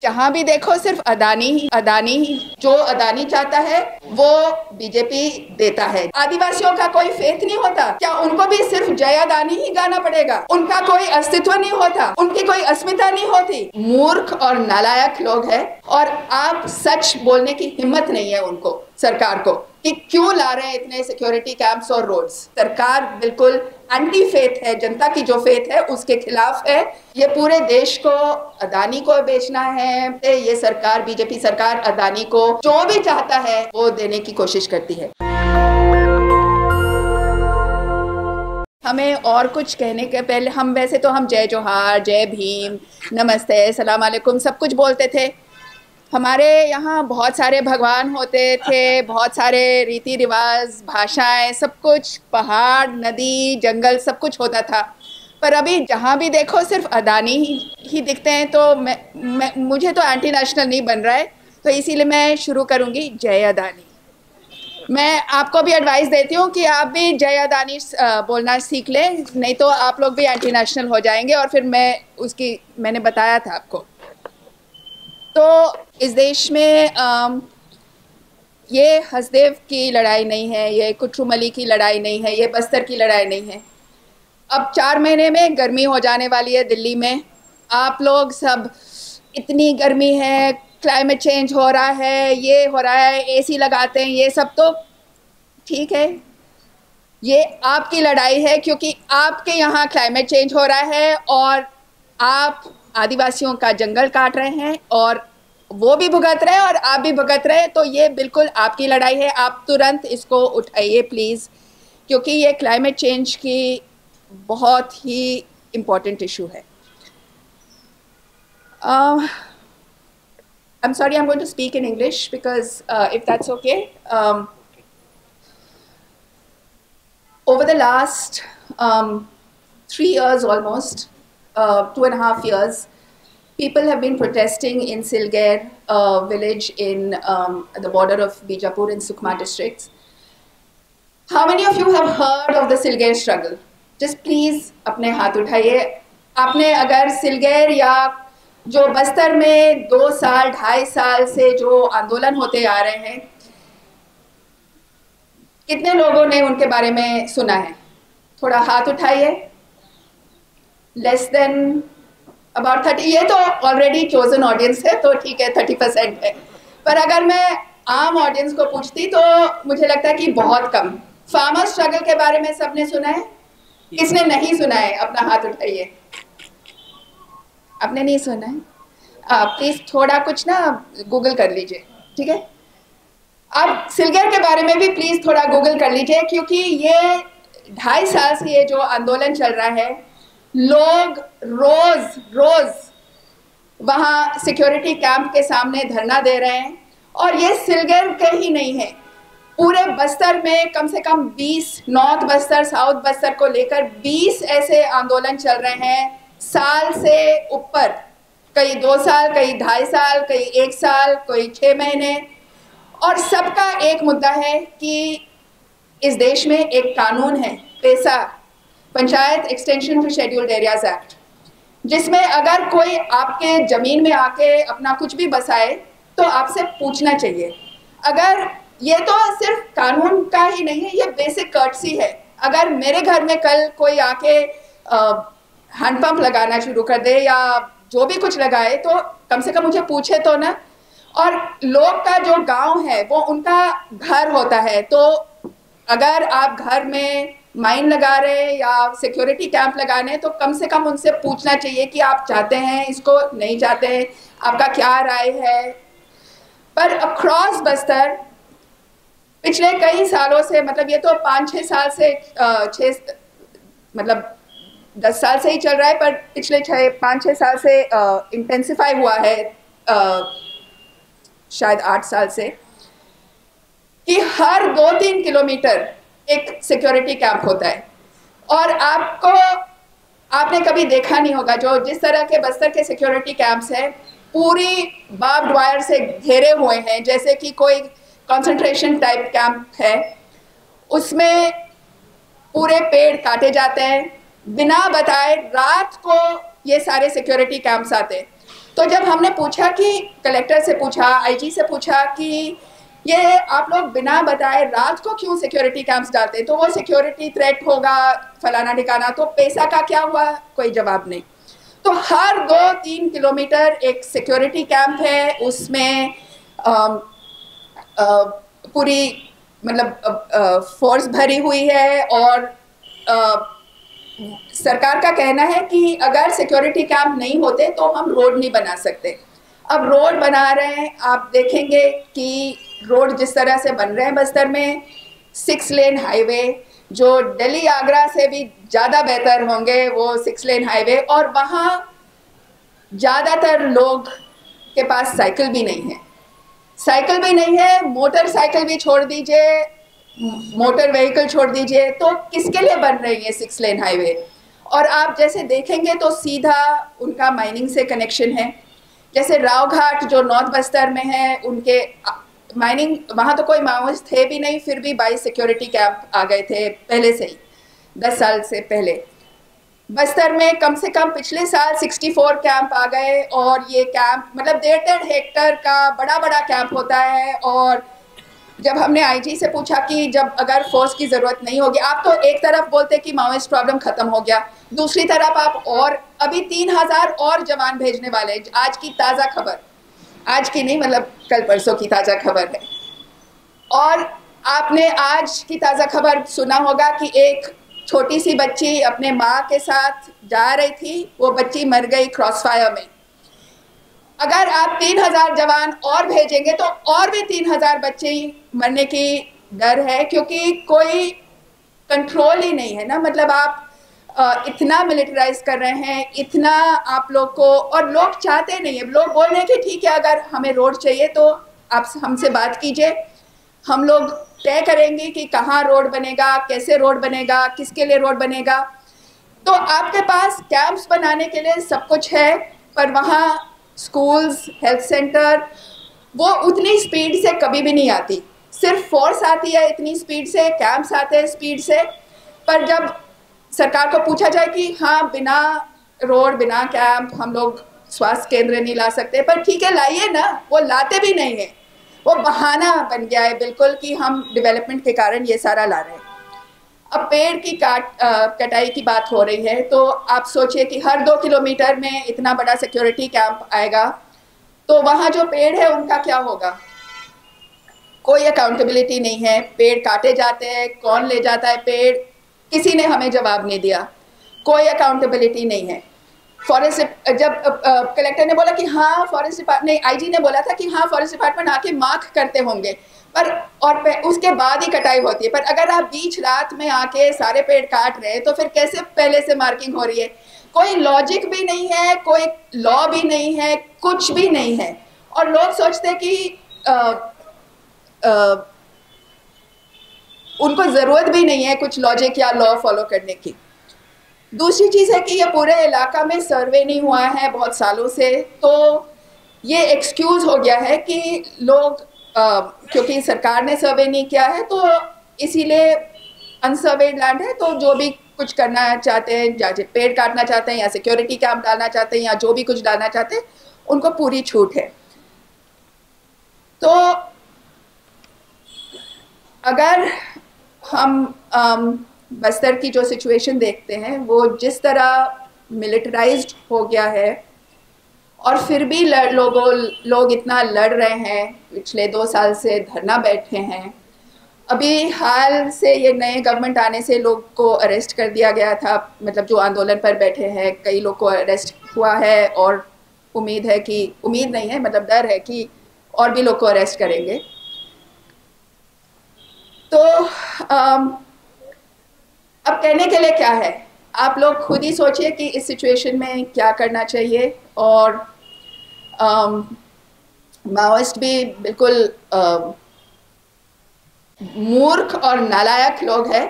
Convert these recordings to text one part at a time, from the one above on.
जहां भी देखो सिर्फ अदानी ही जो अदानी चाहता है वो बीजेपी देता है। आदिवासियों का कोई फेथ नहीं होता क्या? उनको भी सिर्फ जय अदानी ही गाना पड़ेगा? उनका कोई अस्तित्व नहीं होता? उनकी कोई अस्मिता नहीं होती? मूर्ख और नालायक लोग हैं और आप सच बोलने की हिम्मत नहीं है उनको, सरकार को, कि क्यों ला रहे हैं इतने सिक्योरिटी कैंप्स और रोड्स। सरकार बिल्कुल एंटी फेथ है, जनता की जो फेथ है उसके खिलाफ है। ये पूरे देश को अदानी को बेचना है। ये सरकार, बीजेपी सरकार, अदानी को जो भी चाहता है वो देने की कोशिश करती है। हमें और कुछ कहने के पहले हम वैसे तो हम जय जोहार, जय भीम, नमस्ते, सलाम अलैकुम सब कुछ बोलते थे। हमारे यहाँ बहुत सारे भगवान होते थे, बहुत सारे रीति रिवाज, भाषाएं, सब कुछ, पहाड़, नदी, जंगल, सब कुछ होता था। पर अभी जहाँ भी देखो सिर्फ अदानी ही दिखते हैं। तो मुझे तो एंटी नेशनल नहीं बन रहा है, तो इसीलिए मैं शुरू करूँगी जय अदानी। मैं आपको भी एडवाइस देती हूँ कि आप भी जय अदानी बोलना सीख लें, नहीं तो आप लोग भी एंटी नेशनल हो जाएंगे। और फिर मैंने बताया था आपको। तो इस देश में ये हसदेव की लड़ाई नहीं है, ये कुट्रुमली की लड़ाई नहीं है, ये बस्तर की लड़ाई नहीं है। अब 4 महीने में गर्मी हो जाने वाली है दिल्ली में। आप लोग सब इतनी गर्मी है, क्लाइमेट चेंज हो रहा है, ये हो रहा है, एसी लगाते हैं, ये सब तो ठीक है। ये आपकी लड़ाई है क्योंकि आपके यहाँ क्लाइमेट चेंज हो रहा है और आप आदिवासियों का जंगल काट रहे हैं और वो भी भुगत रहे हैं और आप भी भुगत रहे हैं। तो ये बिल्कुल आपकी लड़ाई है। आप तुरंत इसको उठाइए प्लीज़, क्योंकि ये क्लाइमेट चेंज की बहुत ही इम्पोर्टेंट इशू है। I'm sorry, I'm going to speak in English because if that's okay. Over the last 3 years almost, 2.5 years, people have been protesting in Silgair village in the border of Bijapur and Sukhma districts. How many of you have heard of the Silgair struggle? Just please अपने हाथ उठाइए। आपने अगर सिलगैर या जो बस्तर में 2 साल 2.5 साल से जो आंदोलन होते आ रहे हैं, कितने लोगों ने उनके बारे में सुना है? थोड़ा हाथ उठाइए। Less than about 30। ये तो ऑलरेडी चोजन ऑडियंस है तो ठीक है, 30% है। पर अगर मैं आम ऑडियंस को पूछती तो मुझे लगता है कि बहुत कम। फार्मर स्ट्रगल के बारे में सबने सुना है? किसने नहीं सुना है? अपना हाथ उठाइए। आपने नहीं सुना है? प्लीज थोड़ा कुछ ना गूगल कर लीजिए, ठीक है? अब सिलगैर के बारे में भी प्लीज थोड़ा गूगल कर लीजिए, क्योंकि ये 2.5 साल से ये जो आंदोलन चल रहा है, लोग रोज वहाँ सिक्योरिटी कैंप के सामने धरना दे रहे हैं। और ये सिलगैर के ही नहीं है, पूरे बस्तर में कम से कम 20, नॉर्थ बस्तर, साउथ बस्तर को लेकर 20 ऐसे आंदोलन चल रहे हैं साल से ऊपर। कई 2 साल, कई 2.5 साल, कई 1 साल, कोई 6 महीने। और सबका एक मुद्दा है कि इस देश में एक कानून है, PESA, panchayat extension to scheduled areas act, जिसमें अगर कोई आपके ज़मीन में आके अपना कुछ भी बसाए तो आपसे पूछना चाहिए। अगर ये तो सिर्फ कानून का ही नहीं है, ये बेसिक कर्टसी है। अगर मेरे घर में कल कोई आके हैंडपंप लगाना शुरू कर दे या जो भी कुछ लगाए तो कम से कम मुझे पूछे तो ना। और लोग का जो गांव है वो उनका घर होता है, तो अगर आप घर में माइन लगा रहे हैं या सिक्योरिटी कैंप लगाने तो कम से कम उनसे पूछना चाहिए कि आप चाहते हैं इसको, नहीं चाहते हैं, आपका क्या राय है। पर अक्रॉस बस्तर पिछले कई सालों से, मतलब ये तो 5-6 साल से 10 साल से ही चल रहा है, पर पिछले 5-6 साल से इंटेंसिफाई हुआ है, शायद 8 साल से, कि हर 2-3 किलोमीटर एक सिक्योरिटी कैंप होता है। और आपने कभी देखा नहीं होगा, जो जिस तरह के बस्तर के सिक्योरिटी कैंप्स हैं पूरी बार्ब्ड वायर से घेरे हुए हैं, जैसे कि कोई कंसंट्रेशन टाइप कैंप है। उसमें पूरे पेड़ काटे जाते हैं बिना बताए। रात को ये सारे सिक्योरिटी कैंप्स आते हैं। तो जब हमने पूछा कि कलेक्टर से पूछा, आईजी से पूछा कि ये आप लोग बिना बताए रात को क्यों सिक्योरिटी कैंप्स डालते, तो वो सिक्योरिटी थ्रेट होगा फलाना ठिकाना, तो पैसा का क्या हुआ, कोई जवाब नहीं। तो हर 2-3 किलोमीटर एक सिक्योरिटी कैंप है, उसमें पूरी मतलब फोर्स भरी हुई है, और सरकार का कहना है कि अगर सिक्योरिटी कैंप नहीं होते तो हम रोड नहीं बना सकते। अब रोड बना रहे हैं, आप देखेंगे कि रोड जिस तरह से बन रहे हैं बस्तर में, 6 लेन हाईवे जो दिल्ली आगरा से भी ज़्यादा बेहतर होंगे, वो 6 लेन हाईवे, और वहाँ ज़्यादातर लोग के पास साइकिल भी नहीं है, साइकिल भी नहीं है, मोटरसाइकिल भी छोड़ दीजिए, मोटर व्हीकल छोड़ दीजिए, तो किसके लिए बन रही है 6 लेन हाईवे। और आप जैसे देखेंगे तो सीधा उनका माइनिंग से कनेक्शन है। जैसे राव घाट जो नॉर्थ बस्तर में है, उनके माइनिंग, वहाँ तो कोई माओवादी थे भी नहीं, फिर भी 22 सिक्योरिटी कैंप आ गए थे पहले से ही, 10 साल से पहले। बस्तर में कम से कम पिछले साल 64 कैंप आ गए, और ये कैंप मतलब 1.5 हेक्टर का बड़ा बड़ा कैंप होता है। और जब हमने आईजी से पूछा कि जब अगर फोर्स की ज़रूरत नहीं होगी, आप तो एक तरफ बोलते कि माओवादी प्रॉब्लम ख़त्म हो गया, दूसरी तरफ आप और अभी 3000 और जवान भेजने वाले हैं। आज की ताज़ा खबर, आज की नहीं मतलब कल परसों की ताज़ा खबर है। और आपने आज की ताज़ा खबर सुना होगा कि एक छोटी सी बच्ची अपने माँ के साथ जा रही थी, वो बच्ची मर गई क्रॉसफायर में। अगर आप 3000 जवान और भेजेंगे तो और भी 3000 बच्चे मरने की डर है, क्योंकि कोई कंट्रोल ही नहीं है ना। मतलब आप इतना मिलिटराइज कर रहे हैं, इतना आप लोग को, और लोग चाहते नहीं है। लोग बोल रहे हैं कि ठीक है, अगर हमें रोड चाहिए तो आप हमसे बात कीजिए, हम लोग तय करेंगे कि कहाँ रोड बनेगा, कैसे रोड बनेगा, किसके लिए रोड बनेगा। तो आपके पास कैंप्स बनाने के लिए सब कुछ है, पर वहाँ स्कूल्स, हेल्थ सेंटर, वो उतनी स्पीड से कभी भी नहीं आती। सिर्फ फोर्स आती है इतनी स्पीड से, कैंप्स आते हैं स्पीड से। पर जब सरकार को पूछा जाए कि हाँ, बिना रोड, बिना कैंप हम लोग स्वास्थ्य केंद्र नहीं ला सकते, पर ठीक है लाइए ना, वो लाते भी नहीं है। वो बहाना बन गया है बिल्कुल कि हम डेवलपमेंट के कारण ये सारा ला रहे हैं। अब पेड़ की कटाई की बात हो रही है, तो आप सोचिए कि हर 2 किलोमीटर में इतना बड़ा सिक्योरिटी कैंप आएगा, तो वहाँ जो पेड़ है उनका क्या होगा? कोई अकाउंटेबिलिटी नहीं है। पेड़ काटे जाते हैं, कौन ले जाता है पेड़, किसी ने हमें जवाब नहीं दिया, कोई अकाउंटेबिलिटी नहीं है। फॉरेस्ट जब कलेक्टर ने बोला कि हाँ फॉरेस्ट डिपार्टमेंट, नहीं आईजी ने बोला था कि हाँ फॉरेस्ट डिपार्टमेंट आके मार्क करते होंगे, पर और उसके बाद ही कटाई होती है। पर अगर आप बीच रात में आके सारे पेड़ काट रहे हैं तो फिर कैसे पहले से मार्किंग हो रही है? कोई लॉजिक भी नहीं है, कोई लॉ भी नहीं है, कुछ भी नहीं है। और लोग सोचते हैं कि उनको ज़रूरत भी नहीं है कुछ लॉजिक या लॉ फॉलो करने की। दूसरी चीज़ है कि ये पूरे इलाका में सर्वे नहीं हुआ है बहुत सालों से, तो ये एक्सक्यूज़ हो गया है कि लोग क्योंकि सरकार ने सर्वे नहीं किया है तो इसीलिए अनसर्वेड लैंड है, तो जो भी कुछ करना चाहते हैं, चाहे पेड़ काटना चाहते हैं या सिक्योरिटी कैंप डालना चाहते हैं या जो भी कुछ डालना चाहते हैं, उनको पूरी छूट है। तो अगर हम बस्तर की जो सिचुएशन देखते हैं, वो जिस तरह मिलिटराइज्ड हो गया है और फिर भी लोग इतना लड़ रहे हैं, पिछले 2 साल से धरना बैठे हैं। अभी हाल से ये नए गवर्नमेंट आने से लोग को अरेस्ट कर दिया गया था, मतलब जो आंदोलन पर बैठे हैं कई लोग को अरेस्ट हुआ है, और उम्मीद है कि, उम्मीद नहीं है मतलब डर है कि और भी लोग को अरेस्ट करेंगे। तो अब कहने के लिए क्या है, आप लोग खुद ही सोचिए कि इस सिचुएशन में क्या करना चाहिए। और माओइस्ट भी बिल्कुल मूर्ख और नालायक लोग हैं,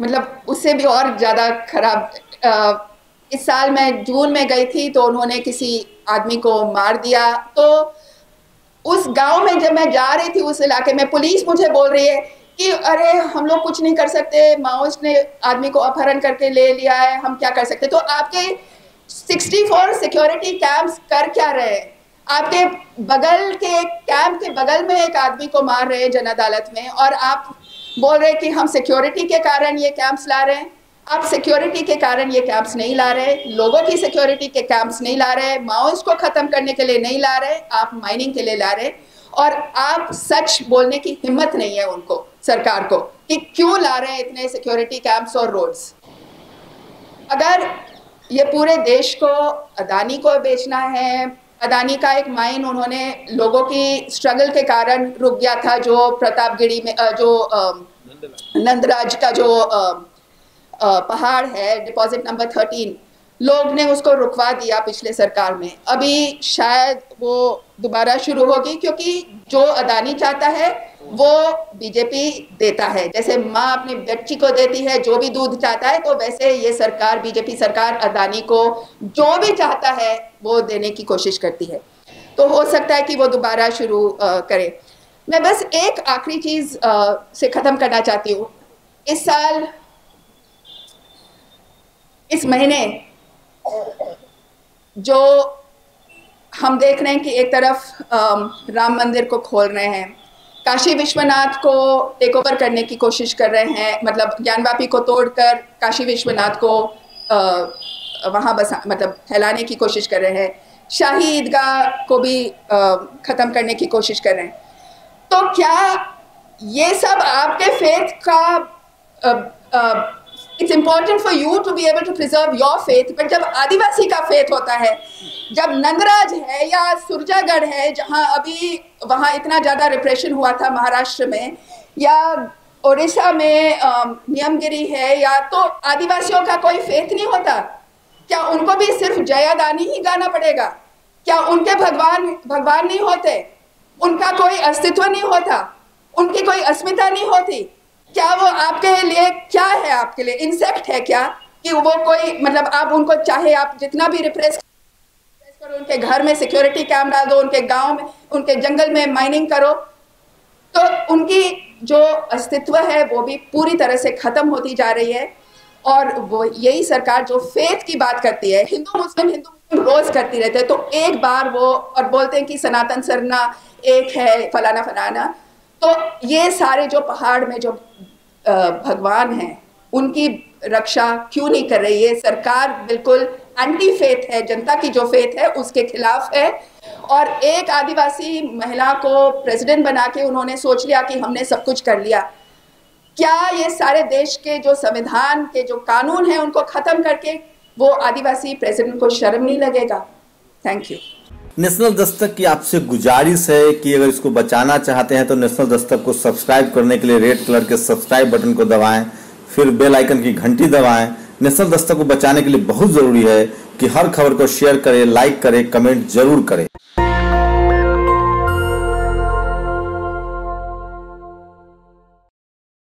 मतलब उससे भी और ज़्यादा खराब। इस साल मैं जून में गई थी तो उन्होंने किसी आदमी को मार दिया। तो उस गांव में जब मैं जा रही थी, उस इलाके में, पुलिस मुझे बोल रही है कि अरे हम लोग कुछ नहीं कर सकते, माओइस्ट ने आदमी को अपहरण करके ले लिया है, हम क्या कर सकते। तो आपके 64 सिक्योरिटी कैंप्स कर क्या रहे हैं? आपके बगल के कैंप के बगल में एक आदमी को मार रहे हैं जन अदालत में, और आप बोल रहे हैं कि हम सिक्योरिटी के कारण ये कैंप्स ला रहे हैं। आप सिक्योरिटी के कारण ये कैंप्स नहीं ला रहे, लोगों की सिक्योरिटी के कैंप्स नहीं ला रहे, माओइस्ट को खत्म करने के लिए नहीं ला रहे, आप माइनिंग के लिए ला रहे। और आप सच बोलने की हिम्मत नहीं है उनको, सरकार को, कि क्यों ला रहे हैं इतने सिक्योरिटी कैंप्स और रोड्स। अगर ये पूरे देश को अदानी को बेचना है, अदानी का एक माइन उन्होंने लोगों की स्ट्रगल के कारण रुक गया था, जो प्रतापगढ़ी में जो नंदराज का जो पहाड़ है, डिपॉजिट नंबर 13, लोग ने उसको रुकवा दिया पिछले सरकार में। अभी शायद वो दोबारा शुरू होगी, क्योंकि जो अदानी चाहता है वो बीजेपी देता है। जैसे माँ अपने बच्ची को देती है जो भी दूध चाहता है, तो वैसे ये सरकार, बीजेपी सरकार, अदानी को जो भी चाहता है वो देने की कोशिश करती है। तो हो सकता है कि वो दोबारा शुरू करे। मैं बस एक आखिरी चीज़ से ख़त्म करना चाहती हूँ। इस साल, इस महीने जो हम देख रहे हैं कि एक तरफ राम मंदिर को खोल रहे हैं, काशी विश्वनाथ को टेक ओवर करने की कोशिश कर रहे हैं, मतलब ज्ञानवापी को तोड़कर काशी विश्वनाथ को वहाँ बसा, मतलब फैलाने की कोशिश कर रहे हैं, शाही ईदगाह को भी ख़त्म करने की कोशिश कर रहे हैं। तो क्या ये सब आपके फेथ का it's important for you to be able to preserve your faith, but जब आदिवासी का फेथ होता है, जब नंदराज है या सुरजागढ़ है, जहाँ अभी वहाँ इतना ज़्यादा रिप्रेशन हुआ था महाराष्ट्र में, या उड़ीसा में नियमगिरी है, या तो आदिवासियों का कोई फेथ नहीं होता? क्या उनको भी सिर्फ जयादानी ही गाना पड़ेगा? क्या उनके भगवान नहीं होते? उनका कोई अस्तित्व नहीं होता? उनकी कोई अस्मिता नहीं होती? क्या वो आपके लिए क्या है? आपके लिए इंसेक्ट है क्या? कि वो कोई, मतलब आप उनको चाहे आप जितना भी रिप्रेस करो, उनके घर में सिक्योरिटी कैंप डाल दो, उनके गांव में, उनके जंगल में माइनिंग करो, तो उनकी जो अस्तित्व है वो भी पूरी तरह से खत्म होती जा रही है। और वो यही सरकार जो फेथ की बात करती है, हिंदू मुस्लिम रोज करती रहते हैं, तो एक बार वो और बोलते हैं कि सनातन सरना एक है, फलाना फलाना। तो ये सारे जो पहाड़ में जो भगवान हैं, उनकी रक्षा क्यों नहीं कर रही है सरकार? बिल्कुल एंटी फेथ है, जनता की जो फेथ है उसके खिलाफ है। और एक आदिवासी महिला को प्रेसिडेंट बना के उन्होंने सोच लिया कि हमने सब कुछ कर लिया। क्या ये सारे देश के जो संविधान के जो कानून हैं उनको खत्म करके वो आदिवासी प्रेसिडेंट को शर्म नहीं लगेगा? Thank you. नेशनल दस्तक की आपसे गुजारिश है कि अगर इसको बचाना चाहते हैं तो नेशनल दस्तक को सब्सक्राइब करने के लिए रेड कलर के सब्सक्राइब बटन को दबाएं, फिर बेल आइकन की घंटी दबाएं। नेशनल दस्तक को बचाने के लिए बहुत जरूरी है कि हर खबर को शेयर करें, लाइक करें, कमेंट जरूर करें।